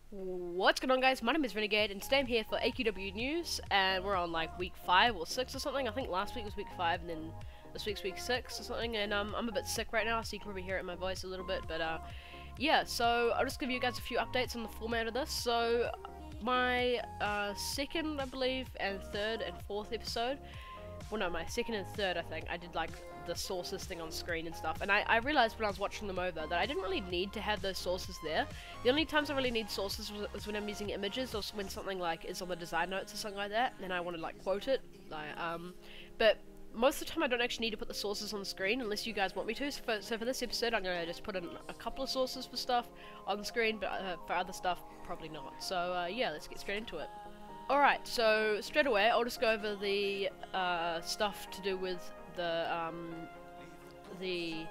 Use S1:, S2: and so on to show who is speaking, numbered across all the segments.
S1: What's going on, guys? My name is Renegade and today I'm here for AQW news, and we're on like week 5 or 6 or something. I think last week was week 5 and then this week's week 6 or something, and I'm a bit sick right now, so you can probably hear it in my voice a little bit, but yeah, so I'll just give you guys a few updates on the format of this. So my second, I believe, and third and fourth episode, well no, my second and third, I think, I did like the sources thing on screen and stuff, and I realized when I was watching them over that I didn't really need to have those sources there. The only times I really need sources is when I'm using images, or when something like is on the design notes or something like that, and I want to like quote it, but most of the time I don't actually need to put the sources on the screen unless you guys want me to. So for this episode I'm going to just put in a couple of sources for stuff on the screen, but for other stuff probably not. So yeah, let's get straight into it. Alright, so straight away I'll just go over the stuff to do with the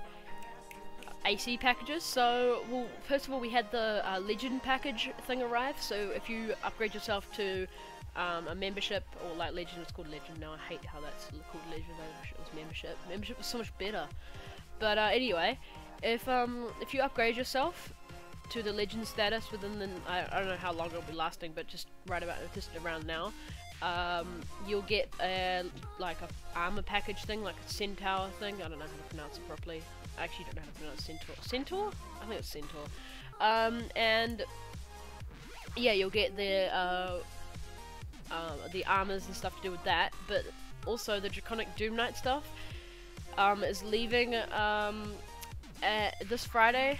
S1: AC packages. So, well, first of all, we had the Legend package thing arrive. So if you upgrade yourself to a membership, or like Legend, it's called Legend now. I hate how that's called Legend. I wish it was membership. Membership was so much better. But anyway, if you upgrade yourself to the Legend status within the I don't know how long it'll be lasting, but just around now. You'll get like a armor package thing, like a centaur thing. I don't know how to pronounce it properly. I actually don't know how to pronounce centaur. Centaur? I think it's centaur. And yeah, you'll get the armors and stuff to do with that. But also the Draconic Doom Knight stuff is leaving this Friday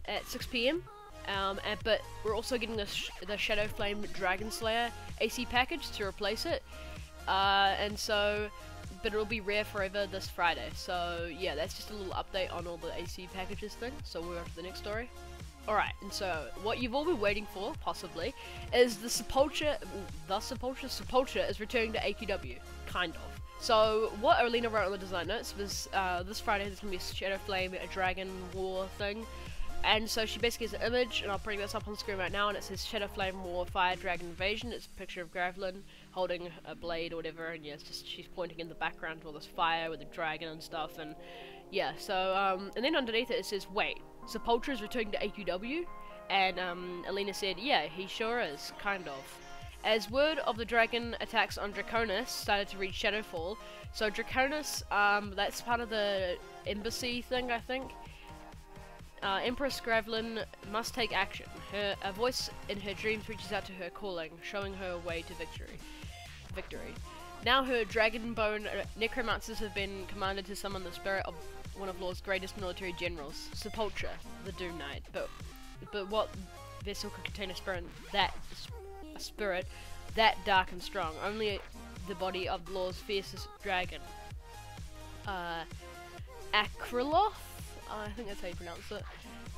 S1: at 6 PM. But we're also getting the Shadowflame Dragon Slayer AC package to replace it, and so, but it'll be rare forever this Friday. So yeah, that's just a little update on all the AC packages thing. So we're on to the next story. Alright, and so what you've all been waiting for, possibly, is the Sepulchure. Sepulchure is returning to AQW, kind of. So what Alina wrote on the design notes was this Friday there's gonna be a Shadowflame, a Dragon War thing. And so she basically has an image, and I'll bring this up on screen right now, and it says Shadowflame War Fire Dragon Invasion. It's a picture of Gravlin holding a blade or whatever, and yeah, it's just she's pointing in the background to all this fire with a dragon and stuff, and yeah, so, and then underneath it says, wait, Sepulchure is returning to AQW? And Alina said, yeah, he sure is, kind of. As word of the dragon attacks on Draconis started to reach Shadowfall, so Draconis, that's part of the embassy thing, I think. Empress Gravlin must take action. A voice in her dreams reaches out to her, calling, showing her a way to victory. Now her dragonbone necromancers have been commanded to summon the spirit of one of Law's greatest military generals, Sepulchure, the Doom Knight. But what vessel could contain a spirit that dark and strong? Only the body of Law's fiercest dragon, Akraloth? I think that's how you pronounce it.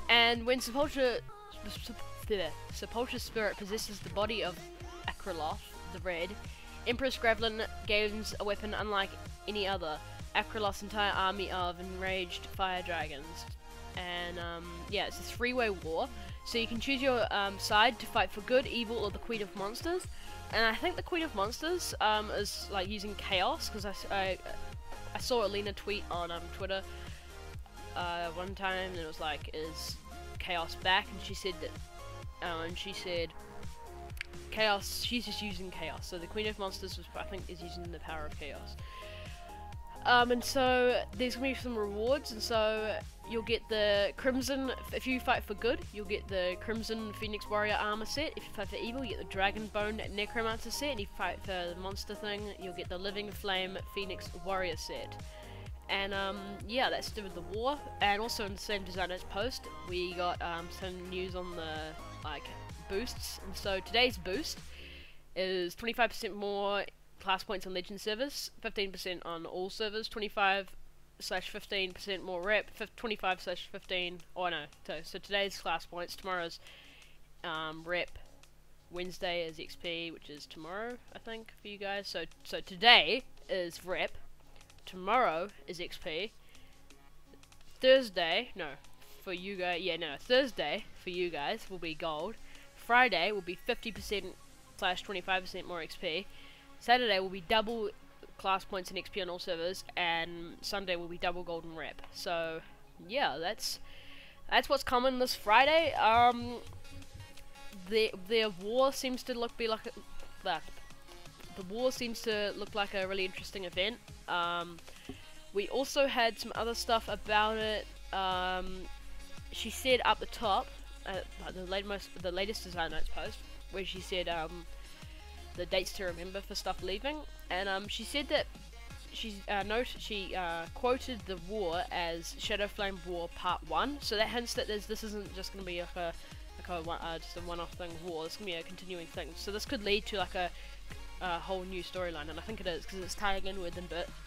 S1: And when Sepulchure's spirit possesses the body of Akraloth, the Red, Empress Gravlin gains a weapon unlike any other, Akraloth's entire army of enraged fire dragons. And yeah, it's a three-way war, so you can choose your side to fight for good, evil, or the Queen of Monsters. And I think the Queen of Monsters is like using chaos, because I saw Alina tweet on Twitter one time, and it was like, is chaos back? And she said that chaos, she's just using chaos. So the Queen of Monsters I think is using the power of chaos. And so there's gonna be some rewards, and so you'll get the Crimson, if you fight for good, you'll get the Crimson Phoenix Warrior armor set. If you fight for evil, you get the Dragonbone Necromancer set. And if you fight for the monster thing, you'll get the Living Flame Phoenix Warrior set. And yeah, that's to do with the war. And also in the same designer's post, we got some news on the like boosts. And so today's boost is 25% more class points on Legend servers, 15% on all servers, 25/15% more rep, 25/15. Oh no, so today's class points, tomorrow's rep, Wednesday is XP, which is tomorrow, I think, for you guys. So today is rep. Tomorrow is XP. Thursday for you guys will be gold. Friday will be 50%/25% more XP. Saturday will be double class points and XP on all servers, and Sunday will be double golden rep. So yeah, that's what's coming this Friday. their war seems to be like the war seems to look like a really interesting event. We also had some other stuff about it. She said up the top, like the latest design notes post, where she said the dates to remember for stuff leaving, and she said that she quoted the war as Shadowflame War Part 1, so that hints that this isn't just going to be like just a one-off thing war. It's going to be a continuing thing, so this could lead to like a whole new storyline, and I think it is, because it's tying in with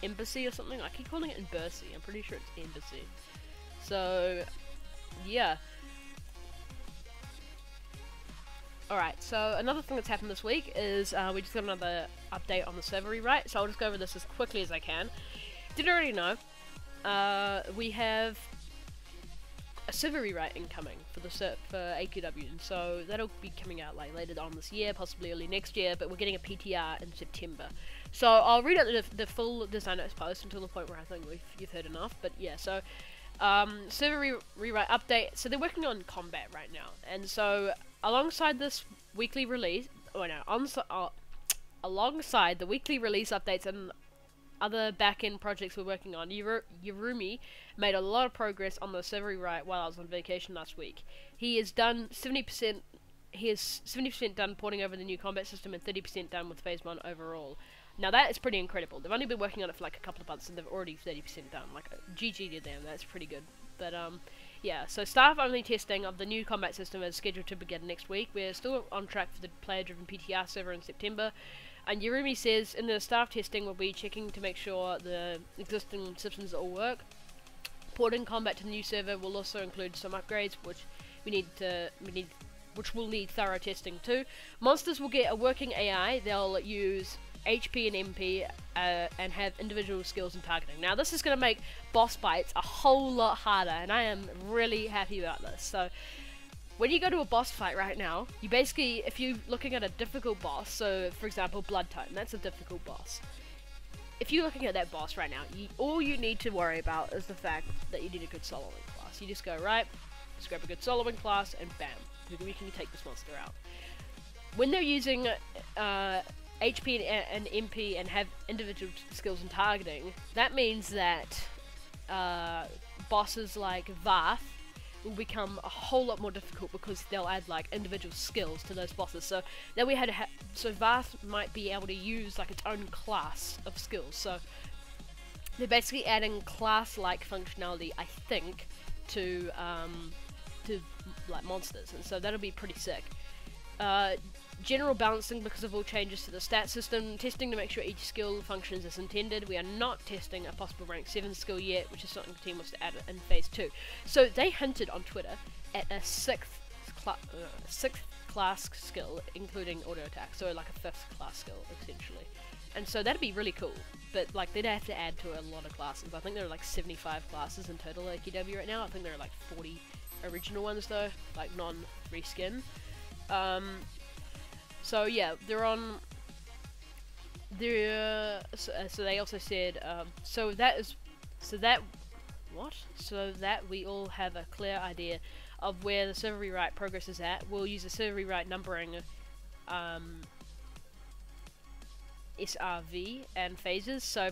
S1: Embassy or something. I keep calling it Embassy, I'm pretty sure it's Embassy. So yeah. Alright, so another thing that's happened this week is we just got another update on the server rewrite, so I'll just go over this as quickly as I can. Did you already know? We have a server rewrite incoming for AQW, and so that'll be coming out like later on this year, possibly early next year, but we're getting a PTR in September. So I'll read out the full design notes post until the point where I think you've heard enough, but yeah, so server rewrite update. So they're working on combat right now, and so alongside this weekly release, alongside the weekly release updates and other back-end projects we're working on, Yurumi made a lot of progress on the server rewrite while I was on vacation last week. He has done 70%. He is 70% done porting over the new combat system and 30% done with Phase 1 overall. Now that is pretty incredible. They've only been working on it for like a couple of months and they've already 30% done. Like, GG to them, that's pretty good. But yeah, so staff-only testing of the new combat system is scheduled to begin next week. We're still on track for the player-driven PTR server in September. And Yurumi says in the staff testing we'll be checking to make sure the existing systems all work. Porting combat to the new server will also include some upgrades, which which will need thorough testing too. Monsters will get a working AI. They'll use HP and MP and have individual skills and targeting. Now this is going to make boss fights a whole lot harder, and I am really happy about this. So when you go to a boss fight right now, you basically, if you're looking at a difficult boss, so for example Blood Titan, that's a difficult boss. If you're looking at that boss right now, all you need to worry about is the fact that you need a good soloing class. You just go, right, just grab a good soloing class and bam, we can take this monster out. When they're using HP and MP and have individual skills and targeting, that means that bosses like Vath will become a whole lot more difficult because they'll add like individual skills to those bosses. So then we had so Vath might be able to use like its own class of skills. So they're basically adding class-like functionality, I think, to like monsters, and so that'll be pretty sick. General balancing because of all changes to the stat system, testing to make sure each skill functions as intended. We are not testing a possible rank 7 skill yet, which is something the team wants to add in phase 2. So they hinted on Twitter at a 6th class skill, including auto attack, so like a 5th class skill essentially. And so that'd be really cool, but like they'd have to add to a lot of classes. I think there are like 75 classes in total at AQW right now. I think there are like 40 original ones though, like non-reskin. So yeah, they're on. So they also said so that we all have a clear idea of where the server rewrite progress is at. We'll use the server rewrite numbering SRV and phases. So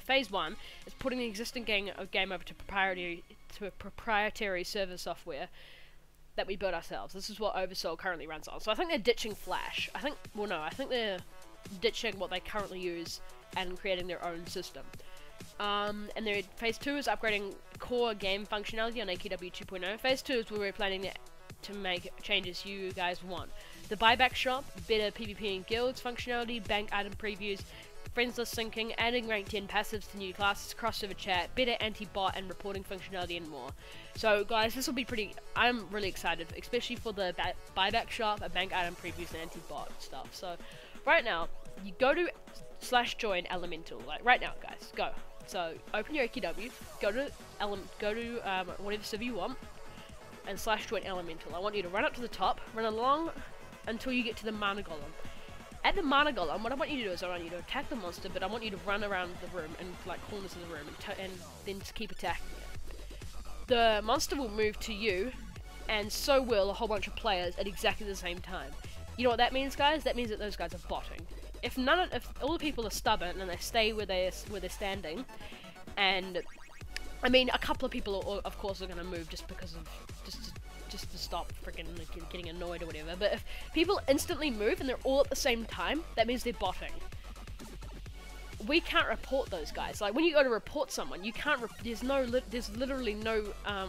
S1: phase 1 is putting the existing game over to proprietary server software that we built ourselves. This is what Oversoul currently runs on. So I think they're ditching Flash. I think they're ditching what they currently use and creating their own system. And their phase 2 is upgrading core game functionality on AQW 2.0. Phase 2 is where we're planning to make changes you guys want. The buyback shop, better PvP and guilds functionality, bank item previews, friends list syncing, adding rank 10 passives to new classes, crossover chat, better anti-bot and reporting functionality, and more. So guys, this will be pretty, I'm really excited, especially for the buyback shop, bank item previews and anti-bot stuff. So right now, you go to /join Elemental, like right now guys, go. So open your AQW, go to whatever server you want, and /join Elemental. I want you to run up to the top, run along until you get to the Mana Golem. At the Mana Golem, what I want you to do is I want you to attack the monster, but I want you to run around the room and like corners of the room and then just keep attacking it. The monster will move to you, and so will a whole bunch of players at exactly the same time. You know what that means, guys? That means that those guys are botting. If all the people are stubborn and they stay where they're standing, and I mean, a couple of people, of course, are going to move just because of just to stop freaking getting annoyed or whatever. But if people instantly move and they're all at the same time, that means they're botting. We can't report those guys. Like when you go to report someone, you can't. There's literally no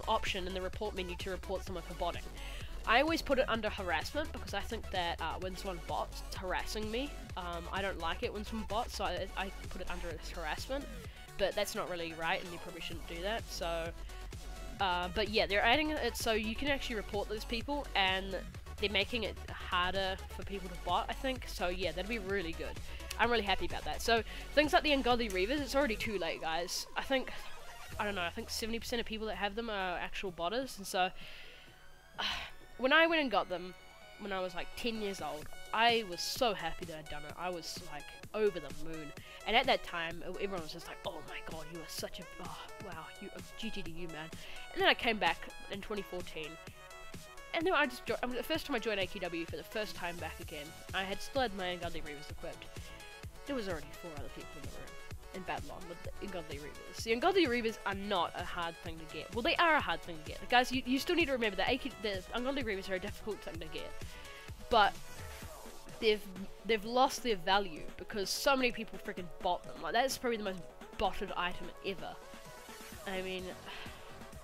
S1: option in the report menu to report someone for botting. I always put it under harassment because I think that when someone bots, it's harassing me. I don't like it when someone bots, so I put it under harassment. But that's not really right, and you probably shouldn't do that. So, but yeah, they're adding it so you can actually report those people, and they're making it harder for people to bot, I think. So yeah, that'd be really good. I'm really happy about that. So things like the Ungodly Reavers, it's already too late, guys. I don't know, I think 70% of people that have them are actual botters, and so when I went and got them, when I was like 10 years old, I was so happy that I'd done it. I was like over the moon. And at that time, everyone was just like, oh my god, you are such a, oh, wow, GG to you, man. And then I came back in 2014. And then the first time I joined AQW for the first time back again, I had still had my Ungodly Reavers equipped. There was already 4 other people in the room in battle on with the Ungodly Reavers. The Ungodly Reavers are not a hard thing to get. Well, they are a hard thing to get. Guys, you still need to remember that the Ungodly Reavers are a difficult thing to get. But they've lost their value because so many people freaking bot them. Like, that's probably the most botted item ever. I mean,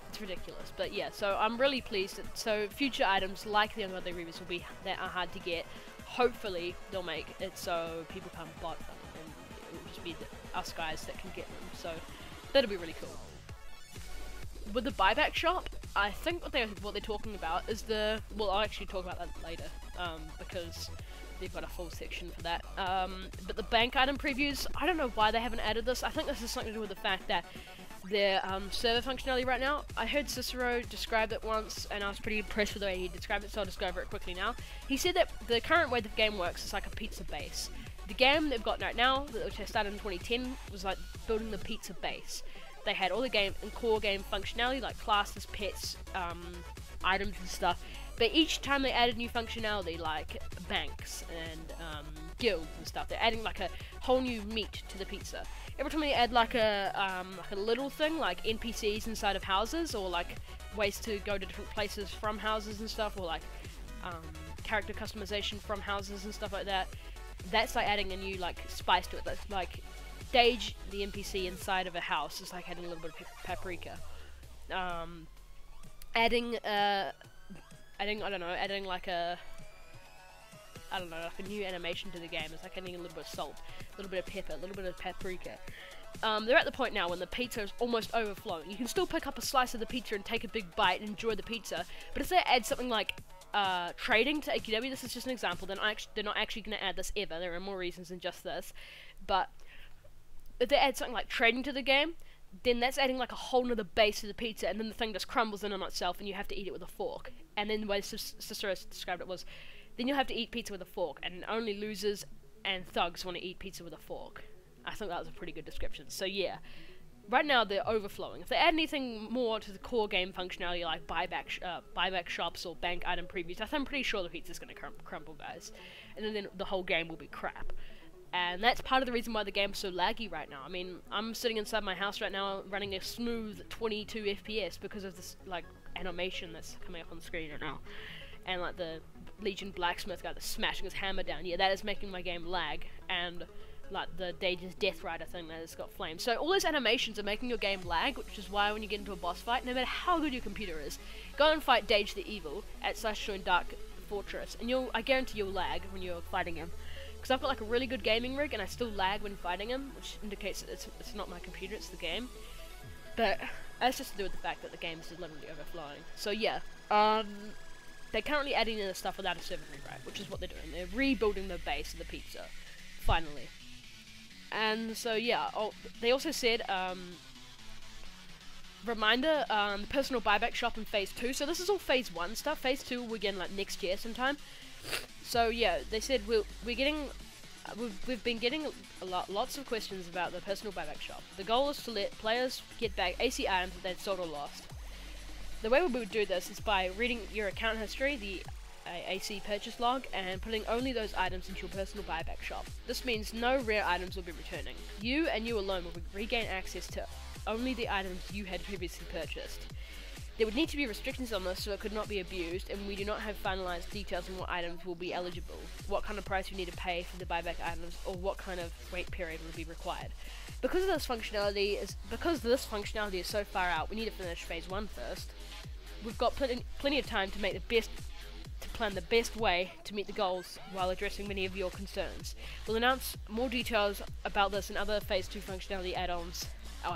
S1: it's ridiculous. But yeah, so I'm really pleased. So future items like the Ungodly Reavers that are hard to get. Hopefully, they'll make it so people can't bot them, and it will just be us guys that can get them. So that'll be really cool. With the buyback shop, I think what they're talking about is well, I'll actually talk about that later, because they've got a full section for that. But the bank item previews, I don't know why they haven't added this. I think this has something to do with the fact that their server functionality right now. I heard Cicero describe it once, and I was pretty impressed with the way he described it, so I'll describe it quickly now. He said that the current way the game works is like a pizza base. The game they've got right now, which started in 2010, was like building the pizza base. They had all the game and core game functionality, like classes, pets, items and stuff. But each time they added new functionality, like banks and guilds and stuff, they're adding like a whole new meat to the pizza. Every time they add like a little thing, like NPCs inside of houses, or like ways to go to different places from houses and stuff, or like character customization from houses and stuff like that, that's like adding a new like spice to it. That's like Dage, the NPC inside of a house, is like adding a little bit of paprika. Adding like a new animation to the game. It's like adding a little bit of salt, a little bit of pepper, a little bit of paprika. They're at the point now when the pizza is almost overflowing. You can still pick up a slice of the pizza and take a big bite and enjoy the pizza, but if they add something like trading to AQW, this is just an example, they're not actually going to add this ever. There are more reasons than just this, but if they add something like trading to the game, then that's adding like a whole nother base to the pizza, and then the thing just crumbles in on itself and you have to eat it with a fork. And then the way Cicero described it was, then you'll have to eat pizza with a fork, and only losers and thugs want to eat pizza with a fork. I think that was a pretty good description. So yeah, right now they're overflowing. If they add anything more to the core game functionality, like buyback shops or bank item previews, I'm pretty sure the pizza's going to crumble, guys. And then the whole game will be crap. And that's part of the reason why the game's so laggy right now. I mean, I'm sitting inside my house right now running a smooth 22 FPS because of this, like, animation that's coming up on the screen right now. And, like, the Legion Blacksmith guy that's smashing his hammer down. Yeah, that is making my game lag. And, like, the Dage's Death Rider thing that has got flames. So all those animations are making your game lag, which is why when you get into a boss fight, no matter how good your computer is, go and fight Dage the Evil at /join Dark Fortress, and I guarantee you'll lag when you're fighting him. Because I've got like a really good gaming rig and I still lag when fighting him, which indicates that it's not my computer, it's the game. But that's just to do with the fact that the game is literally overflowing. So yeah, they're currently adding in the stuff without a server rewrite, which is what they're doing. They're rebuilding the base of the pizza, finally. And so yeah, they also said, reminder, the personal buyback shop in Phase 2. So this is all Phase 1 stuff. Phase 2 will begin like next year sometime. So yeah, they said we've been getting lots of questions about the personal buyback shop. The goal is to let players get back AC items that they'd sold or lost. the way we would do this is by reading your account history, the AC purchase log, and putting only those items into your personal buyback shop. This means no rare items will be returning. You and you alone will regain access to only the items you had previously purchased. There would need to be restrictions on this so it could not be abused, and we do not have finalized details on what items will be eligible, what kind of price you need to pay for the buyback items, or what kind of wait period will be required. Because this functionality is so far out, we need to finish phase 1 first. We've got plenty of time to plan the best way to meet the goals while addressing many of your concerns. We'll announce more details about this and other phase 2 functionality add-ons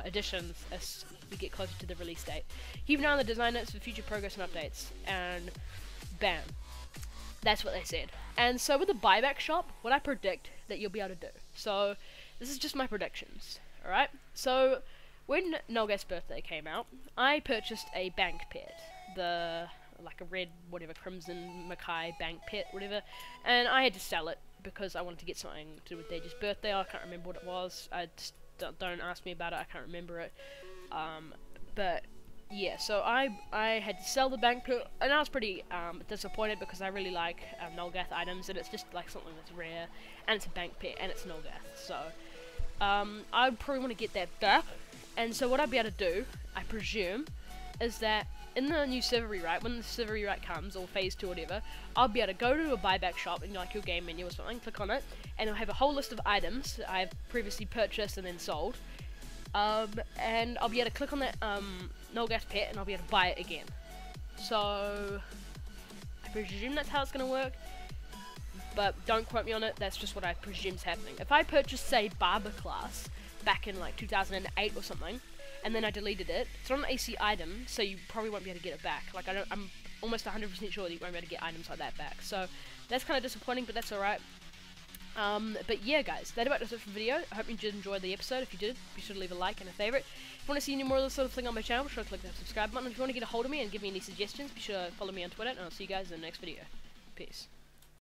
S1: additions as we get closer to the release date. Keep an eye on the design notes for future progress and updates, and bam, that's what they said. And so with the buyback shop, what I predict that you'll be able to do. So this is just my predictions, alright? So when Nolgat's birthday came out, I purchased a bank pet, like a red, whatever, crimson Mackay bank pet, whatever, and I had to sell it because I wanted to get something to do with Deja's birthday. I can't remember what it was. Don't ask me about it, I can't remember it. But yeah, so I had to sell the bank pet, and I was pretty disappointed because I really like Nolgath items, and it's just like something that's rare, and it's a bank pet, and it's Nolgath, so I'd probably want to get that back. And so what I'd be able to do, I presume, is that in the new server rewrite, when the server rewrite comes, or phase 2 or whatever, I'll be able to go to a buyback shop in like your game menu or something, click on it, and it'll have a whole list of items that I've previously purchased and then sold. And I'll be able to click on that Nolgath pet, and I'll be able to buy it again. So I presume that's how it's going to work, but don't quote me on it, that's just what I presume is happening. If I purchased, say, Barber class back in like 2008 or something, and then I deleted it, it's not an AC item, so you probably won't be able to get it back. Like, I'm almost 100% sure that you won't be able to get items like that back. So that's kind of disappointing, but that's alright. But yeah, guys, that about does it for the video. I hope you did enjoy the episode. If you did, be sure to leave a like and a favourite. If you want to see any more of this sort of thing on my channel, be sure to click that subscribe button. If you want to get a hold of me and give me any suggestions, be sure to follow me on Twitter, and I'll see you guys in the next video. Peace.